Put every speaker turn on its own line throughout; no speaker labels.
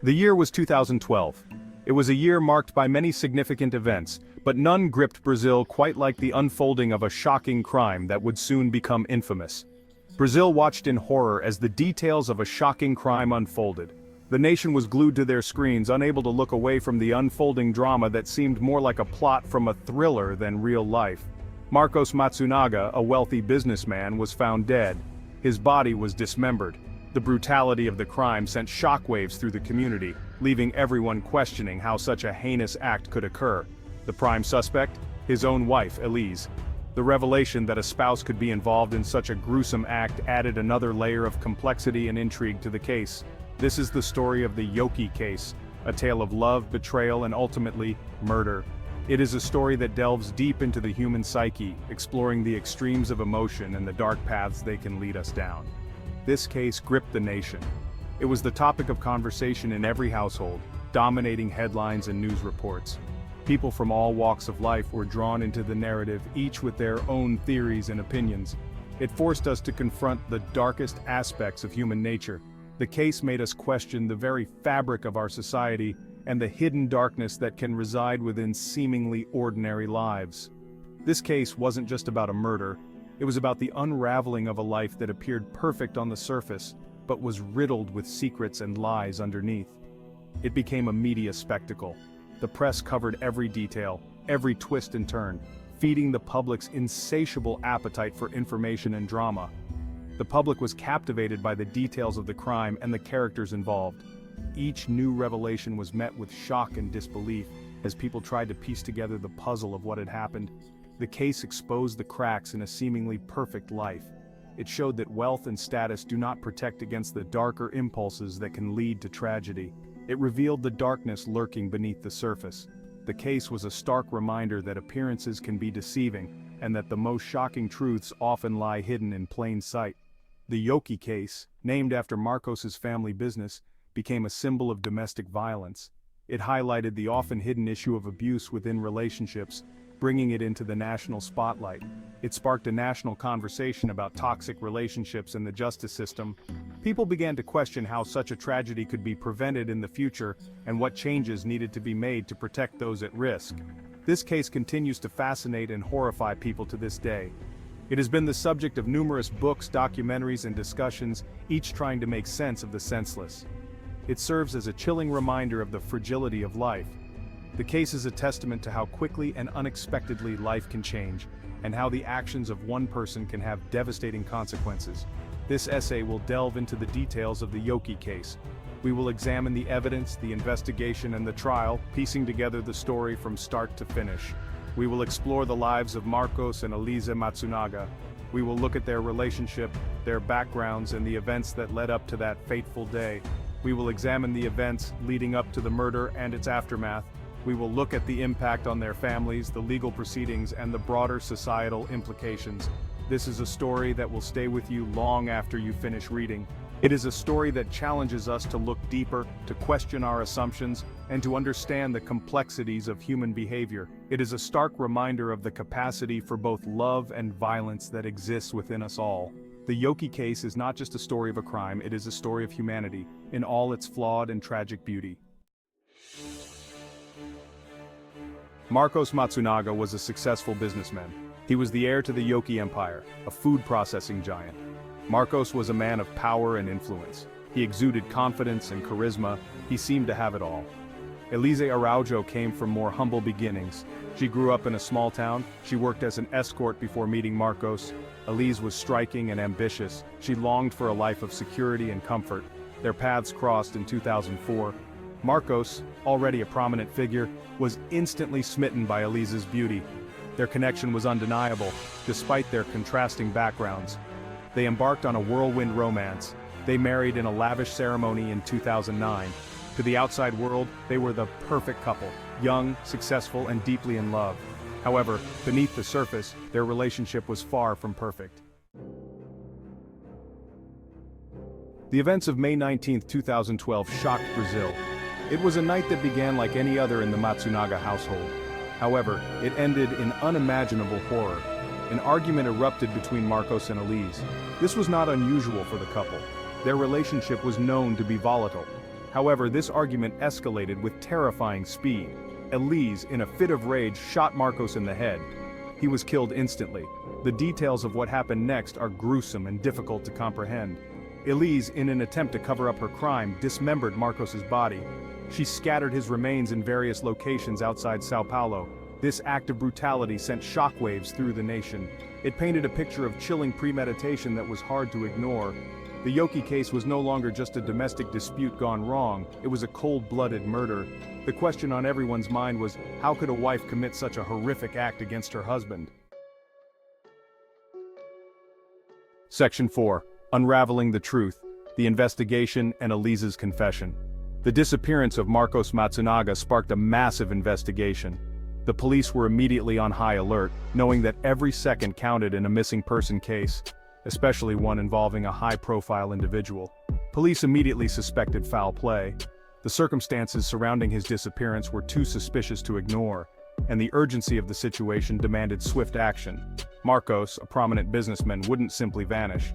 The year was 2012. It was a year marked by many significant events, but none gripped Brazil quite like the unfolding of a shocking crime that would soon become infamous. Brazil watched in horror as the details of a shocking crime unfolded. The nation was glued to their screens, unable to look away from the unfolding drama that seemed more like a plot from a thriller than real life. Marcos Matsunaga, a wealthy businessman, was found dead. His body was dismembered. The brutality of the crime sent shockwaves through the community, leaving everyone questioning how such a heinous act could occur. The prime suspect? His own wife, Elize. The revelation that a spouse could be involved in such a gruesome act added another layer of complexity and intrigue to the case. This is the story of the Yoki Case, a tale of love, betrayal, and ultimately, murder. It is a story that delves deep into the human psyche, exploring the extremes of emotion and the dark paths they can lead us down. This case gripped the nation. It was the topic of conversation in every household, dominating headlines and news reports. People from all walks of life were drawn into the narrative, each with their own theories and opinions. It forced us to confront the darkest aspects of human nature. The case made us question the very fabric of our society and the hidden darkness that can reside within seemingly ordinary lives. This case wasn't just about a murder. It was about the unraveling of a life that appeared perfect on the surface, but was riddled with secrets and lies underneath. It became a media spectacle. The press covered every detail, every twist and turn, feeding the public's insatiable appetite for information and drama. The public was captivated by the details of the crime and the characters involved. Each new revelation was met with shock and disbelief as people tried to piece together the puzzle of what had happened. The case exposed the cracks in a seemingly perfect life. It showed that wealth and status do not protect against the darker impulses that can lead to tragedy. It revealed the darkness lurking beneath the surface. The case was a stark reminder that appearances can be deceiving, and that the most shocking truths often lie hidden in plain sight. The Yoki case, named after Marcos's family business, became a symbol of domestic violence. It highlighted the often hidden issue of abuse within relationships, bringing it into the national spotlight. It sparked a national conversation about toxic relationships and the justice system. People began to question how such a tragedy could be prevented in the future and what changes needed to be made to protect those at risk. This case continues to fascinate and horrify people to this day. It has been the subject of numerous books, documentaries, and discussions, each trying to make sense of the senseless. It serves as a chilling reminder of the fragility of life. The case is a testament to how quickly and unexpectedly life can change, and how the actions of one person can have devastating consequences. This essay will delve into the details of the Yoki case. We will examine the evidence, the investigation, and the trial, piecing together the story from start to finish. We will explore the lives of Marcos and Elize Matsunaga. We will look at their relationship, their backgrounds, and the events that led up to that fateful day. We will examine the events leading up to the murder and its aftermath. We will look at the impact on their families, the legal proceedings, and the broader societal implications. This is a story that will stay with you long after you finish reading. It is a story that challenges us to look deeper, to question our assumptions, and to understand the complexities of human behavior. It is a stark reminder of the capacity for both love and violence that exists within us all. The Yoki case is not just a story of a crime, it is a story of humanity, in all its flawed and tragic beauty. Marcos Matsunaga was a successful businessman. He was the heir to the Yoki Empire, a food processing giant. Marcos was a man of power and influence. He exuded confidence and charisma. He seemed to have it all. Elize Araujo came from more humble beginnings. She grew up in a small town. She worked as an escort before meeting Marcos. Elize was striking and ambitious. She longed for a life of security and comfort. Their paths crossed in 2004. Marcos, already a prominent figure, was instantly smitten by Elize's beauty. Their connection was undeniable, despite their contrasting backgrounds. They embarked on a whirlwind romance. They married in a lavish ceremony in 2009. To the outside world, they were the perfect couple, young, successful, and deeply in love. However, beneath the surface, their relationship was far from perfect. The events of May 19, 2012 shocked Brazil. It was a night that began like any other in the Matsunaga household. However, it ended in unimaginable horror. An argument erupted between Marcos and Elize. This was not unusual for the couple. Their relationship was known to be volatile. However, this argument escalated with terrifying speed. Elize, in a fit of rage, shot Marcos in the head. He was killed instantly. The details of what happened next are gruesome and difficult to comprehend. Elize, in an attempt to cover up her crime, dismembered Marcos's body. She scattered his remains in various locations outside Sao Paulo. This act of brutality sent shockwaves through the nation. It painted a picture of chilling premeditation that was hard to ignore. The Yoki case was no longer just a domestic dispute gone wrong, it was a cold-blooded murder. The question on everyone's mind was, how could a wife commit such a horrific act against her husband? Section 4. Unraveling the Truth, the Investigation and Elize's Confession. The disappearance of Marcos Matsunaga sparked a massive investigation. The police were immediately on high alert, knowing that every second counted in a missing person case, especially one involving a high-profile individual. Police immediately suspected foul play. The circumstances surrounding his disappearance were too suspicious to ignore, and the urgency of the situation demanded swift action. Marcos, a prominent businessman, wouldn't simply vanish.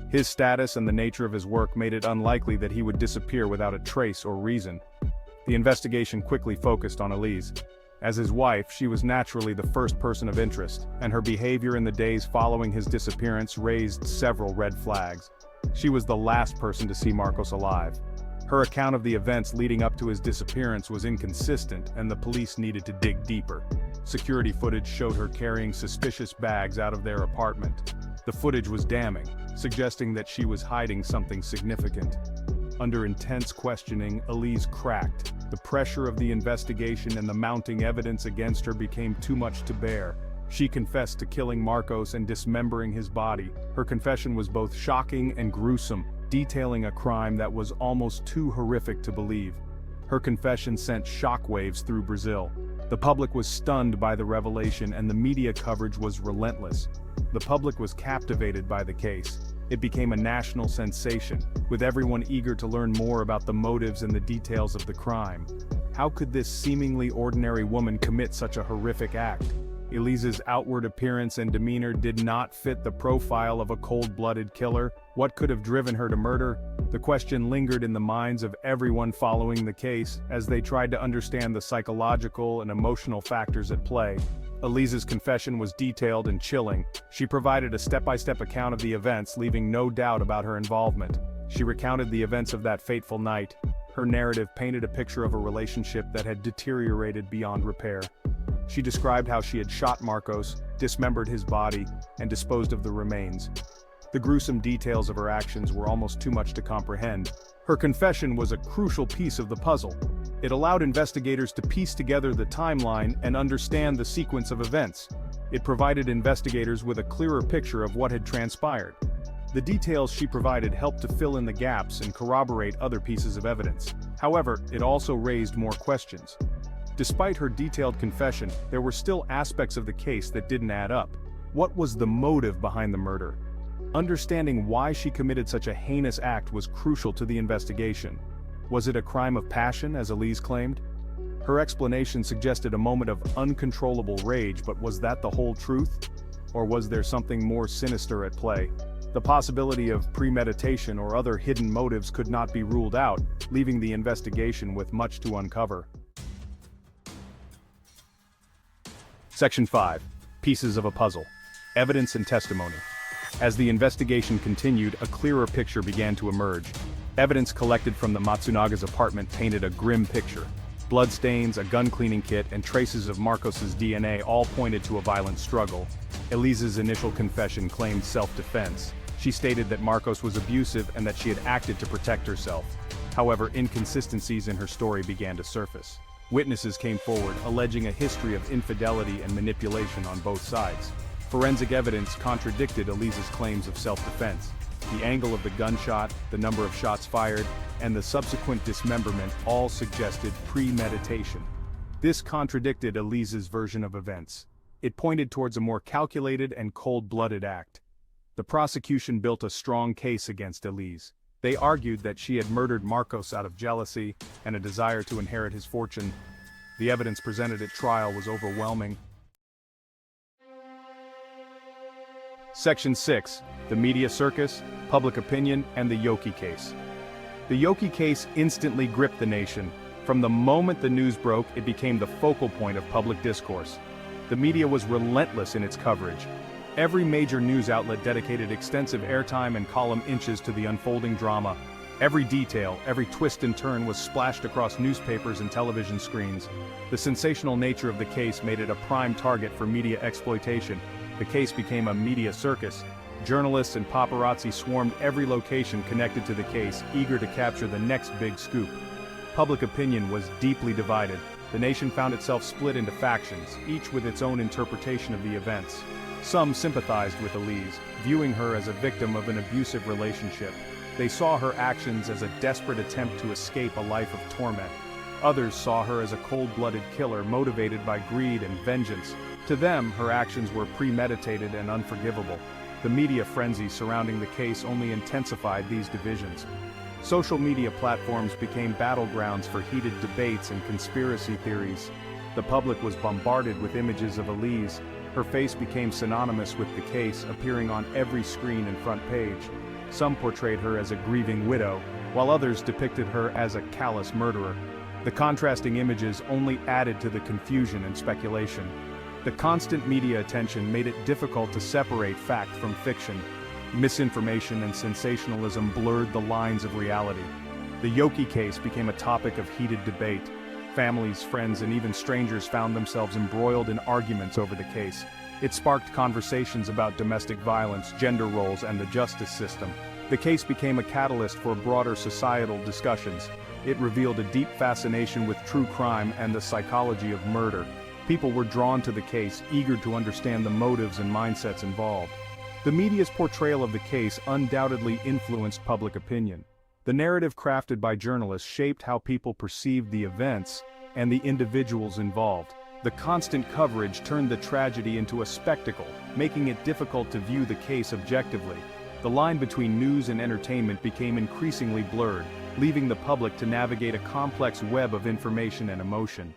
His status and the nature of his work made it unlikely that he would disappear without a trace or reason. The investigation quickly focused on Elize. As his wife, she was naturally the first person of interest, and her behavior in the days following his disappearance raised several red flags. She was the last person to see Marcos alive. Her account of the events leading up to his disappearance was inconsistent, and the police needed to dig deeper. Security footage showed her carrying suspicious bags out of their apartment. The footage was damning, suggesting that she was hiding something significant. Under intense questioning, Elize cracked. The pressure of the investigation and the mounting evidence against her became too much to bear. She confessed to killing Marcos and dismembering his body. Her confession was both shocking and gruesome, detailing a crime that was almost too horrific to believe. Her confession sent shockwaves through Brazil. The public was stunned by the revelation, and the media coverage was relentless. The public was captivated by the case. It became a national sensation, with everyone eager to learn more about the motives and the details of the crime. How could this seemingly ordinary woman commit such a horrific act? Elize's outward appearance and demeanor did not fit the profile of a cold-blooded killer. What could have driven her to murder? The question lingered in the minds of everyone following the case, as they tried to understand the psychological and emotional factors at play. Elize's confession was detailed and chilling. She provided a step-by-step account of the events, leaving no doubt about her involvement. She recounted the events of that fateful night. Her narrative painted a picture of a relationship that had deteriorated beyond repair. She described how she had shot Marcos, dismembered his body, and disposed of the remains. The gruesome details of her actions were almost too much to comprehend. Her confession was a crucial piece of the puzzle. It allowed investigators to piece together the timeline and understand the sequence of events. It provided investigators with a clearer picture of what had transpired. The details she provided helped to fill in the gaps and corroborate other pieces of evidence. However, it also raised more questions. Despite her detailed confession, there were still aspects of the case that didn't add up. What was the motive behind the murder? Understanding why she committed such a heinous act was crucial to the investigation. Was it a crime of passion, as Elize claimed? Her explanation suggested a moment of uncontrollable rage, but was that the whole truth? Or was there something more sinister at play? The possibility of premeditation or other hidden motives could not be ruled out, leaving the investigation with much to uncover. Section 5. Pieces of a puzzle. Evidence and testimony. As the investigation continued, a clearer picture began to emerge. Evidence collected from the Matsunaga's apartment painted a grim picture. Bloodstains, a gun-cleaning kit, and traces of Marcos's DNA all pointed to a violent struggle. Elize's initial confession claimed self-defense. She stated that Marcos was abusive and that she had acted to protect herself. However, inconsistencies in her story began to surface. Witnesses came forward, alleging a history of infidelity and manipulation on both sides. Forensic evidence contradicted Elize's claims of self-defense. The angle of the gunshot, the number of shots fired, and the subsequent dismemberment all suggested premeditation. This contradicted Elize's version of events. It pointed towards a more calculated and cold-blooded act. The prosecution built a strong case against Elize. They argued that she had murdered Marcos out of jealousy and a desire to inherit his fortune. The evidence presented at trial was overwhelming. Section 6. The media circus, public opinion, and the Yoki case. The Yoki case instantly gripped the nation. From the moment the news broke, it became the focal point of public discourse. The media was relentless in its coverage. Every major news outlet dedicated extensive airtime and column inches to the unfolding drama. Every detail, every twist and turn was splashed across newspapers and television screens. The sensational nature of the case made it a prime target for media exploitation. The case became a media circus. Journalists and paparazzi swarmed every location connected to the case, eager to capture the next big scoop. Public opinion was deeply divided. The nation found itself split into factions, each with its own interpretation of the events. Some sympathized with Elize, viewing her as a victim of an abusive relationship. They saw her actions as a desperate attempt to escape a life of torment. Others saw her as a cold-blooded killer motivated by greed and vengeance. To them, her actions were premeditated and unforgivable. The media frenzy surrounding the case only intensified these divisions. Social media platforms became battlegrounds for heated debates and conspiracy theories. The public was bombarded with images of Elize. Her face became synonymous with the case, appearing on every screen and front page. Some portrayed her as a grieving widow, while others depicted her as a callous murderer. The contrasting images only added to the confusion and speculation. The constant media attention made it difficult to separate fact from fiction. Misinformation and sensationalism blurred the lines of reality. The Yoki case became a topic of heated debate. Families, friends, and even strangers found themselves embroiled in arguments over the case. It sparked conversations about domestic violence, gender roles, and the justice system. The case became a catalyst for broader societal discussions. It revealed a deep fascination with true crime and the psychology of murder. People were drawn to the case, eager to understand the motives and mindsets involved. The media's portrayal of the case undoubtedly influenced public opinion. The narrative crafted by journalists shaped how people perceived the events and the individuals involved. The constant coverage turned the tragedy into a spectacle, making it difficult to view the case objectively. The line between news and entertainment became increasingly blurred, leaving the public to navigate a complex web of information and emotion.